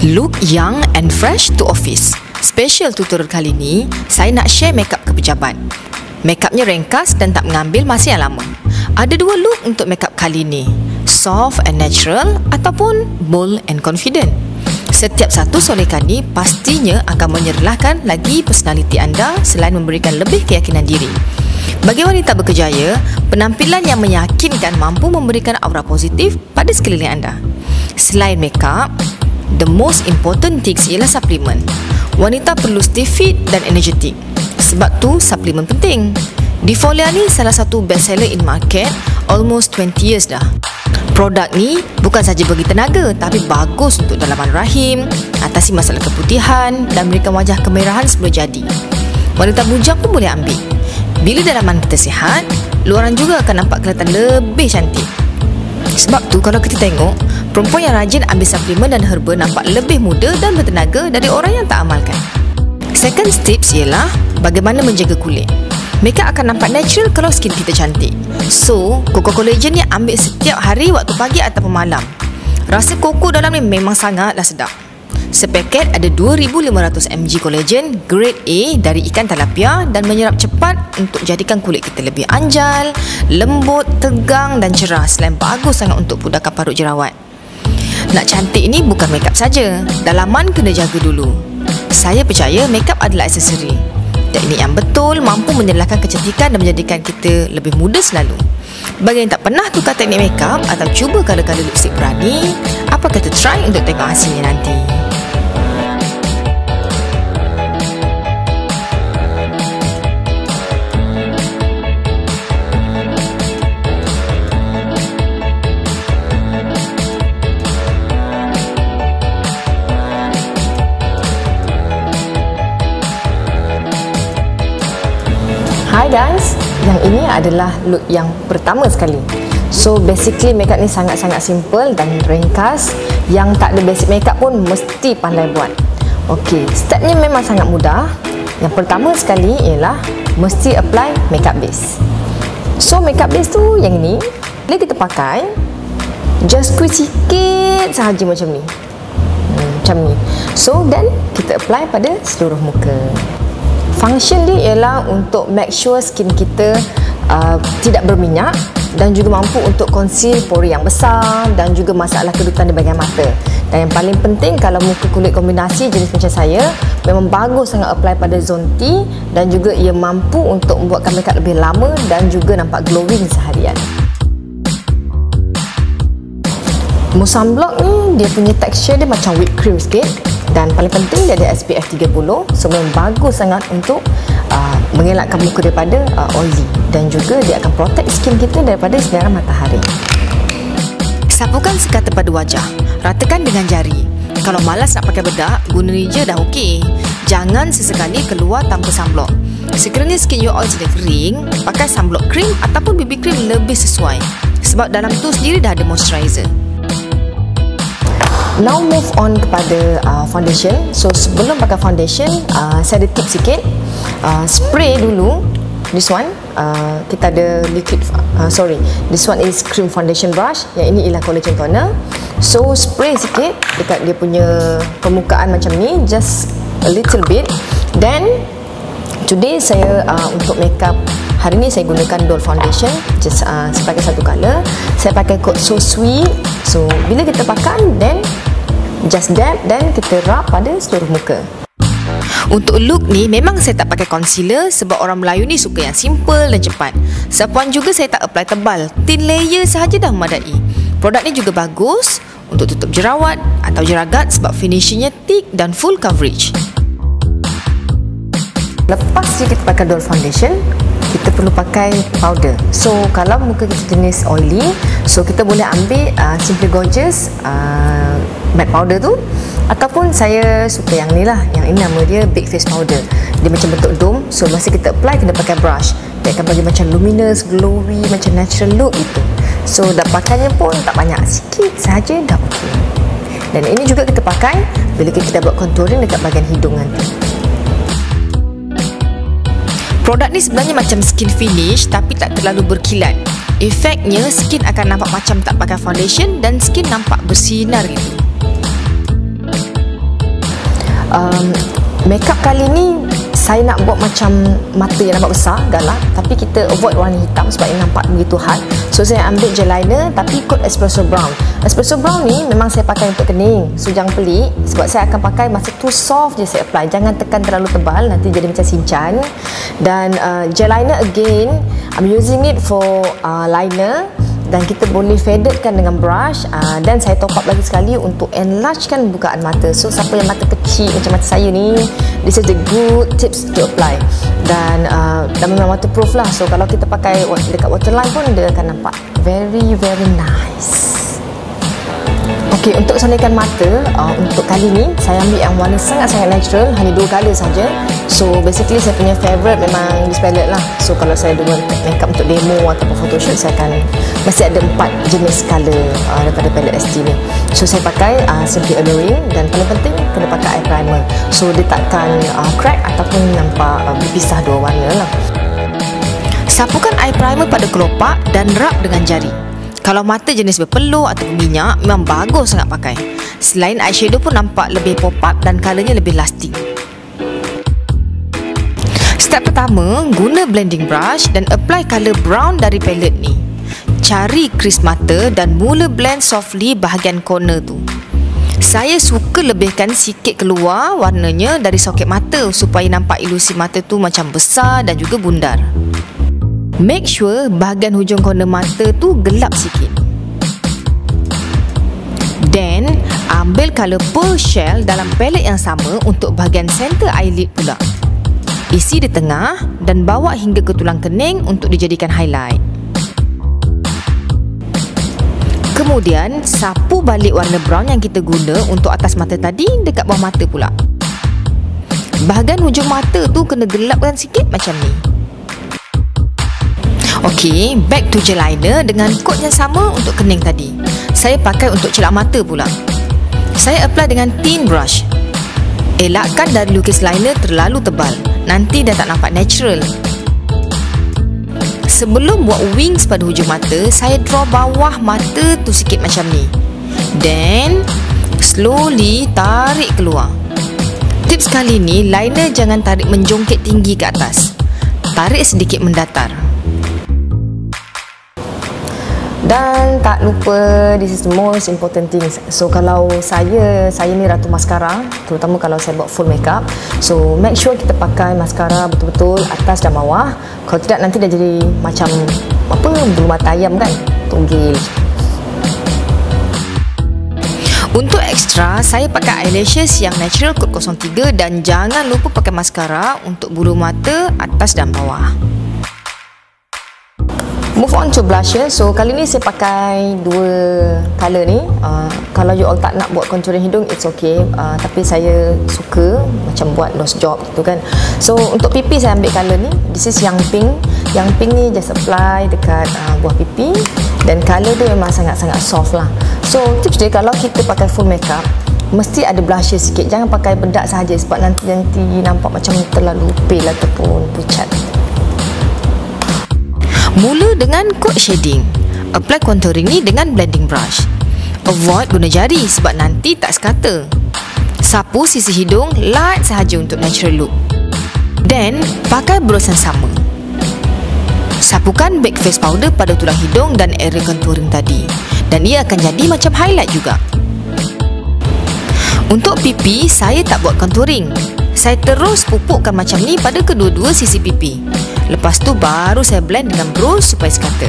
Look young and fresh to office. Special tutorial kali ni, saya nak share makeup ke pejabat. Makeupnya ringkas dan tak mengambil masa yang lama. Ada dua look untuk makeup kali ni, soft and natural ataupun bold and confident. Setiap satu solekan ni pastinya akan menyerlahkan lagi personaliti anda selain memberikan lebih keyakinan diri. Bagi wanita berkejaya, penampilan yang meyakinkan mampu memberikan aura positif pada sekeliling anda. Selain makeup, the most important things ialah suplemen. Wanita perlu stay fit dan energetik. Sebab tu suplemen penting. Difolia ni salah satu best seller in market almost 20 years dah. Produk ni bukan saja bagi tenaga tapi bagus untuk dalaman rahim, atasi masalah keputihan dan memberikan wajah kemerahan sebelum jadi. Wanita bujang pun boleh ambil. Bila dalaman kita sihat, luaran juga akan nampak kelihatan lebih cantik. Sebab tu kalau kita tengok, perempuan yang rajin ambil suplemen dan herba nampak lebih muda dan bertenaga dari orang yang tak amalkan. Second tips ialah bagaimana menjaga kulit. Makeup akan nampak natural kalau skin kita cantik. So, Koko Collagen ni ambil setiap hari waktu pagi ataupun malam. Rasa koko dalam ni memang sangatlah sedap. Sepaket ada 2,500 mg collagen grade A dari ikan tilapia dan menyerap cepat untuk jadikan kulit kita lebih anjal, lembut, tegang dan cerah selain bagus sangat untuk pudahkan parut jerawat. Nak cantik ni bukan makeup saja, dalaman kena jaga dulu. Saya percaya makeup adalah aksesori. Teknik yang betul mampu menyerlahkan kecantikan dan menjadikan kita lebih muda selalu. Bagi yang tak pernah tukar teknik makeup atau cuba kala-kala lipstick berani, apa kata try untuk tengok hasilnya nanti. Hi guys, yang ini adalah look yang pertama sekali. So basically makeup ni sangat-sangat simple dan ringkas. Yang tak ada basic makeup pun mesti pandai buat. Okey, stepnya memang sangat mudah. Yang pertama sekali ialah mesti apply makeup base. So makeup base tu yang ini, bila kita pakai, just squeeze sikit sahaja macam ni. Macam ni. So then kita apply pada seluruh muka. Function dia ialah untuk make sure skin kita tidak berminyak dan juga mampu untuk conceal pori yang besar dan juga masalah kedutan di bahagian mata. Dan yang paling penting kalau muka kulit kombinasi jenis macam saya, memang bagus sangat apply pada zone T dan juga ia mampu untuk membuatkan makeup lebih lama dan juga nampak glowing seharian. Mousse sunblock ni dia punya texture dia macam whipped cream sikit. Dan paling penting dia ada SPF 30. So memang bagus sangat untuk mengelakkan muka daripada oily. Dan juga dia akan protect skin kita daripada sinaran matahari. Sapukan sekata pada wajah. Ratakan dengan jari. Kalau malas nak pakai bedak, guna ni je dah okey. Jangan sesekali keluar tanpa sunblock. Sekiranya skin you oil sudah kering, pakai sunblock cream ataupun BB cream lebih sesuai. Sebab dalam tu sendiri dah ada moisturizer. Now move on kepada foundation. So sebelum pakai foundation, saya ada tips sikit. Spray dulu. This one kita ada liquid. This one is cream foundation brush. Yang ini ialah collagen toner. So spray sikit dekat dia punya permukaan macam ni, just a little bit. Then today saya untuk makeup hari ni saya gunakan Dole foundation. Just saya pakai satu color. Saya pakai coat So Sweet. So bila kita pakai, then just dab dan kita rub pada seluruh muka. Untuk look ni memang saya tak pakai concealer sebab orang Melayu ni suka yang simple dan cepat. Sapuan juga saya tak apply tebal, thin layer sahaja dah memadai. Produk ni juga bagus untuk tutup jerawat atau jeragat sebab finishingnya thick dan full coverage. Lepas je kita pakai Dole foundation, kita perlu pakai powder. So kalau muka kita jenis oily, so kita boleh ambil Simply Gorgeous matte powder tu, ataupun saya suka yang ni lah. Yang ini nama dia Big Face Powder. Dia macam bentuk dome. So masa kita apply, kena pakai brush. Dia akan bagi macam luminous, glowy, macam natural look itu. So dapatkannya pun tak banyak, sikit sahaja dah okey. Dan ini juga kita pakai bila kita dah buat contouring dekat bahagian hidung nanti. Produk ni sebenarnya macam skin finish tapi tak terlalu berkilat. Efeknya skin akan nampak macam tak pakai foundation dan skin nampak bersinar gitu. Makeup kali ni saya nak buat macam mata yang nampak besar, galak, tapi kita avoid warna hitam sebab ia nampak begitu hard. So saya ambil gel liner tapi ikut espresso brown. Espresso brown ni memang saya pakai untuk kening, so jangan pelik sebab saya akan pakai masa tu soft je saya apply, jangan tekan terlalu tebal nanti jadi macam sinchan. Dan gel liner again, I'm using it for liner, dan kita boleh fadedkan dengan brush, dan saya top up lagi sekali untuk enlargekan bukaan mata. So siapa yang mata kecil macam mata saya ni, this is the good tips to apply. Dan memang waterproof lah, so kalau kita pakai dekat waterline pun dia akan nampak very nice. Okey, untuk sondekan mata, untuk kali ni saya ambil yang warna sangat-sangat natural, hanya 2 colour saja. So basically saya punya favourite memang this palette lah. So kalau saya buat makeup untuk demo ataupun photoshoot, saya akan mesti ada 4 jenis colour daripada palette ST ni. So saya pakai Simply Alluring, dan paling penting kena pakai eye primer. So dia takkan crack ataupun nampak berpisah 2 warna lah. Sapukan eye primer pada kelopak dan rub dengan jari. Kalau mata jenis berpeluh atau minyak, memang bagus sangat pakai. Selain eyeshadow pun nampak lebih pop up dan colournya lebih lasting. Step pertama, guna blending brush dan apply colour brown dari palette ni. Cari crease mata dan mula blend softly bahagian corner tu. Saya suka lebihkan sikit keluar warnanya dari soket mata supaya nampak ilusi mata tu macam besar dan juga bundar. Make sure bahagian hujung corner mata tu gelap sikit. Then, ambil colour pearl shell dalam palette yang sama untuk bahagian center eyelid pula. Isi di tengah dan bawa hingga ke tulang kening untuk dijadikan highlight. Kemudian, sapu balik warna brown yang kita guna untuk atas mata tadi dekat bawah mata pula. Bahagian hujung mata tu kena gelapkan sikit macam ni. Okey, back to gel liner dengan kod yang sama untuk kening tadi. Saya pakai untuk celak mata pula. Saya apply dengan thin brush. Elakkan dari lukis liner terlalu tebal, nanti dah tak nampak natural. Sebelum buat wings pada hujung mata, saya draw bawah mata tu sikit macam ni. Then, slowly tarik keluar. Tips kali ni, liner jangan tarik menjongkit tinggi ke atas. Tarik sedikit mendatar. Dan tak lupa, this is the most important thing. So kalau saya ni ratu maskara, terutama kalau saya buat full makeup. So make sure kita pakai maskara betul-betul atas dan bawah. Kalau tidak nanti dah jadi macam bulu mata ayam kan, tunggil. Untuk ekstra, saya pakai eyelashes yang natural kod 03, dan jangan lupa pakai maskara untuk bulu mata atas dan bawah. Move on to blusher. So kali ni saya pakai 2 colour ni. Kalau you all tak nak buat contouring hidung, it's okay. Tapi saya suka macam buat nose job gitu kan. So untuk pipi saya ambil colour ni. This is yang pink. Yang pink ni just apply dekat buah pipi. Dan colour tu memang sangat-sangat soft lah. So tips dia, kalau kita pakai full makeup, mesti ada blusher sikit. Jangan pakai bedak sahaja sebab nanti nampak macam terlalu pale ataupun pucat. Mula dengan coat shading. Apply contouring ni dengan blending brush. Avoid guna jari sebab nanti tak sekata. Sapu sisi hidung light sahaja untuk natural look. Then, pakai brush yang sama. Sapukan bake face powder pada tulang hidung dan area contouring tadi. Dan ia akan jadi macam highlight juga. Untuk pipi, saya tak buat contouring. Saya terus pupukkan macam ni pada kedua-dua sisi pipi. Lepas tu baru saya blend dengan brush supaya sekata.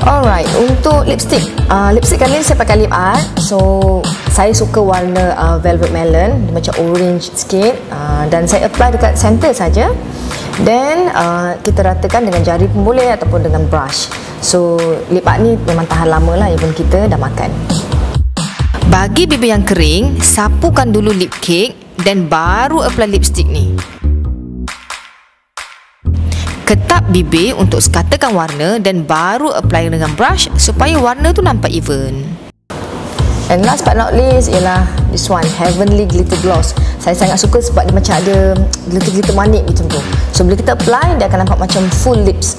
Alright, untuk lipstick. Lipstick kali ni saya pakai lip art. So, saya suka warna velvet melon. Dia macam orange sikit. Dan saya apply dekat center saja. Then, kita ratakan dengan jari pun boleh ataupun dengan brush. So, lip art ni memang tahan lama lah, even kita dah makan. Bagi bibir yang kering, sapukan dulu lip cake dan baru apply lipstick ni. Ketap bibir untuk sekatakan warna dan baru apply dengan brush supaya warna tu nampak even. And last but not least ialah this one, Heavenly Glitter Gloss. Saya sangat suka sebab dia macam ada glitter-glitter manik macam tu. So bila kita apply, dia akan nampak macam full lips,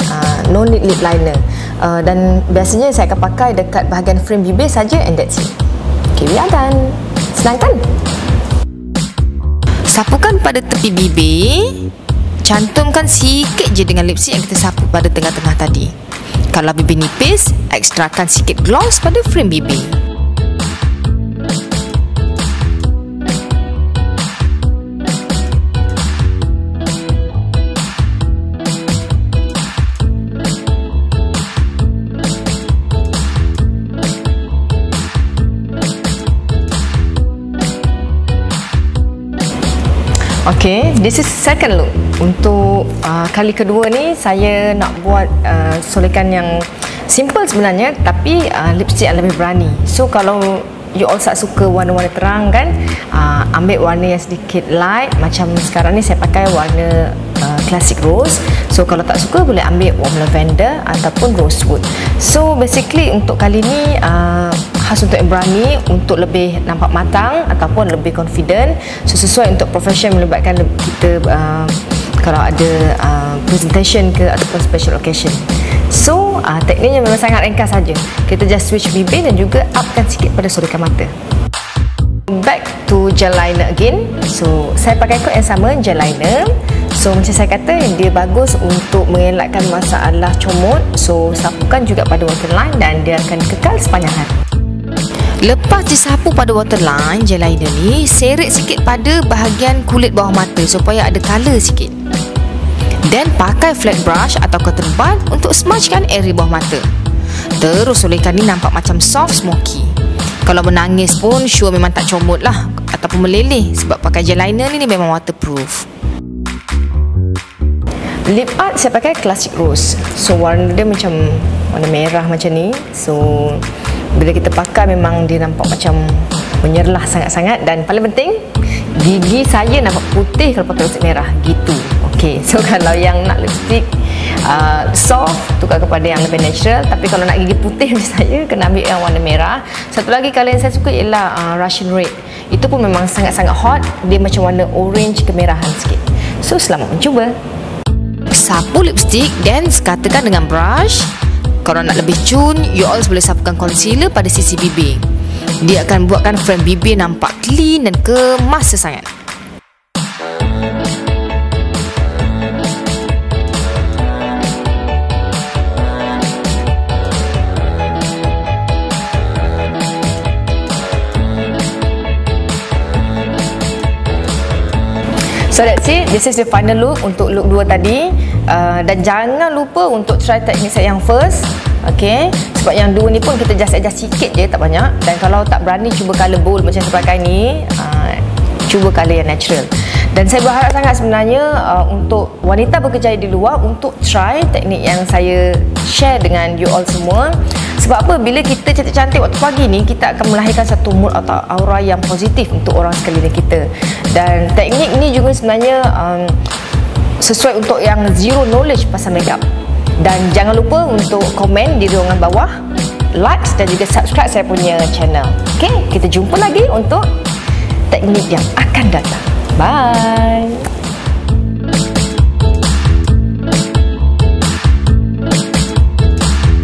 no need lip liner. Dan biasanya saya akan pakai dekat bahagian frame bibir saja, and that's it. Okay, we are done. Senang kan? Sapukan pada tepi bibir. Cantumkan sikit je dengan lipstick yang kita sapu pada tengah-tengah tadi. Kalau bibir nipis, ekstrakan sikit gloss pada frame bibir. Okay, this is second look. Untuk kali kedua ni saya nak buat solekan yang simple sebenarnya, tapi lipstick yang lebih berani. So kalau you all suka warna-warna terang kan, ambil warna yang sedikit light. Macam sekarang ni saya pakai warna classic rose. So kalau tak suka boleh ambil warm lavender ataupun rosewood. So basically untuk kali ni khas untuk yang berani, untuk lebih nampak matang ataupun lebih confident. So sesuai untuk profession, melibatkan kita kalau ada presentation ke ataupun special occasion. So tekniknya memang sangat ringkas saja. Kita just switch bibir dan juga upkan sikit pada sorekan mata. Back to gel liner again. So saya pakai kod yang sama, gel liner. So macam saya kata, dia bagus untuk mengelakkan masalah comot. So sapukan juga pada waterline dan dia akan kekal sepanjang hari. Lepas disapu pada waterline, gel liner ni seret sikit pada bahagian kulit bawah mata supaya ada colour sikit. Dan pakai flat brush atau cotton bud untuk smudgekan area bawah mata. Terus solekan ni nampak macam soft smoky. Kalau menangis pun sure memang tak comot lah ataupun meleleh, sebab pakai gel liner ni memang waterproof. Lip art saya pakai classic rose. So warna dia macam warna merah macam ni. So bila kita pakai memang dia nampak macam menyerlah sangat-sangat. Dan paling penting, gigi saya nampak putih kalau pakai lipstick merah gitu. Okay, so kalau yang nak lipstick soft, tukar kepada yang lebih natural. Tapi kalau nak gigi putih macam saya, kena ambil yang warna merah. Satu lagi kalau yang saya suka ialah Russian red. Itu pun memang sangat-sangat hot. Dia macam warna orange kemerahan sikit. So selamat mencuba. Sapu lipstick dan sekatakan dengan brush. Kalau nak lebih cun, you all boleh sapukan concealer pada sisi bibir. Dia akan buatkan frame bibir nampak clean dan kemas sesangat. So that's it. This is the final look untuk look 2 tadi. Dan jangan lupa untuk try teknik saya yang first. Okay, sebab yang 2 ni pun kita just adjust sikit je, tak banyak. Dan kalau tak berani cuba colour bold macam saya pakai ni, cuba colour yang natural. Dan saya berharap sangat sebenarnya untuk wanita bekerja di luar untuk try teknik yang saya share dengan you all semua. Sebab apa? Bila kita cantik-cantik waktu pagi ni, kita akan melahirkan satu mood atau aura yang positif untuk orang sekeliling kita. Dan teknik ni juga sebenarnya sesuai untuk yang zero knowledge pasal makeup. Dan jangan lupa untuk komen di ruangan bawah, like dan juga subscribe saya punya channel. Okay, kita jumpa lagi untuk teknik yang akan datang. Bye.